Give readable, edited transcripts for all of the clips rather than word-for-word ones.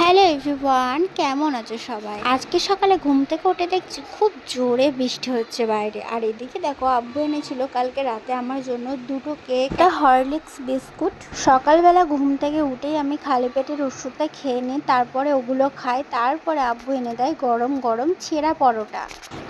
Hello everyone, কেমন আছো সবাই? আজকে সকালে ঘুম থেকে উঠে দেখছি খুব জোরে বৃষ্টি হচ্ছে বাইরে। আর এদিকে দেখো, আব্বু এনেছিল কালকে রাতে আমার জন্য দুটো কেক, একটা হরলিক্স বিস্কুট। সকালবেলা ঘুম থেকে উঠেই আমি খালি পেটের ওষুধটা খেয়ে নিই, তারপরে ওগুলো খাই। তারপরে আব্বু এনে দেয় গরম গরম ছেঁড়া পরোটা।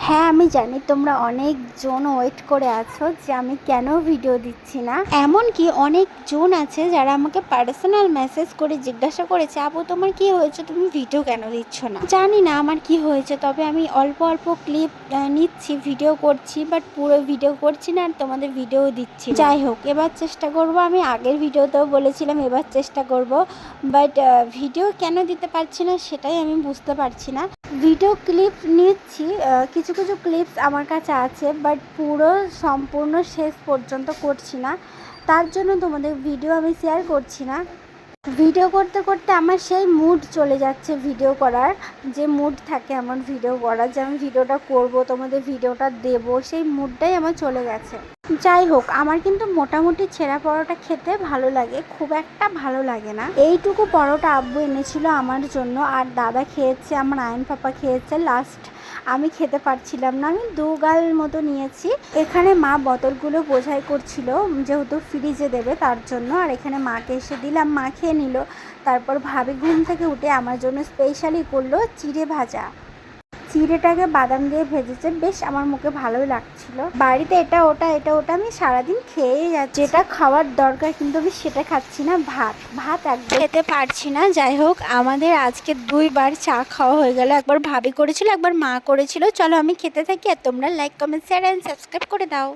হ্যাঁ, আমি জানি তোমরা অনেকজন ওয়েট করে আছো যে আমি কেন ভিডিও দিচ্ছি না। এমনকি অনেকজন আছে যারা আমাকে পার্সোনাল মেসেজ করে জিজ্ঞাসা করেছে, আপু তোমার কি হয়েছে, তুমি ভিডিও কেন দিচ্ছ না? জানি না আমার কি হয়েছে, তবে আমি অল্প অল্প ক্লিপ নিচ্ছি, ভিডিও করছি, বাট পুরো ভিডিও করছি না আর তোমাদের ভিডিও দিচ্ছি। যাই হোক, এবার চেষ্টা করব। আমি আগের ভিডিওতেও বলেছিলাম এবার চেষ্টা করব, বাট ভিডিও কেন দিতে পারছি না সেটাই আমি বুঝতে পারছি না। ভিডিও ক্লিপ নিচ্ছি, কিছু কিছু ক্লিপস আমার কাছে আছে, বাট পুরো সম্পূর্ণ শেষ পর্যন্ত করছি না। তার জন্য তোমাদের ভিডিও আমি শেয়ার করছি না। ভিডিও করতে করতে আমার সেই মুড চলে যাচ্ছে ভিডিও করার, যে মুড থাকে আমার ভিডিও করার, যে আমি ভিডিওটা করব, তোমাদের ভিডিওটা দেব, সেই মুডটাই আমার চলে গেছে। যাই হোক, আমার কিন্তু মোটামুটি ছেঁড়া পরোটা খেতে ভালো লাগে, খুব একটা ভালো লাগে না। এইটুকু পরোটা আব্বু এনেছিল আমার জন্য, আর দাদা খেয়েছে, আমার আয়ন পাপা খেয়েছে। লাস্ট আমি খেতে পারছিলাম না, আমি 2 গাল মতো নিয়েছি। এখানে মা বোতলগুলো বোঝাই করছিল, যেহেতু ফ্রিজে দেবে তার জন্য। আর এখানে মাকে এসে দিলাম, মা খেয়ে নিল। তারপর ভাবি ঘুম থেকে উঠে আমার জন্য স্পেশালি করলো চিড়ে ভাজা। চিড়েটাকে বাদাম দিয়ে ভেজেছে, বেশ আমার মুখে ভালোই লাগছিল। বাড়িতে এটা ওটা আমি সারাদিন খেয়েই যাচ্ছি। যেটা খাওয়ার দরকার কিন্তু আমি সেটা খাচ্ছি না। ভাত একদম খেতে পারছি না। যাই হোক, আমাদের আজকে 2 বার চা খাওয়া হয়ে গেল। একবার ভাবি করেছিল, একবার মা করেছিল। চলো আমি খেতে থাকি, আর তোমরা like, comment, share and subscribe করে দাও।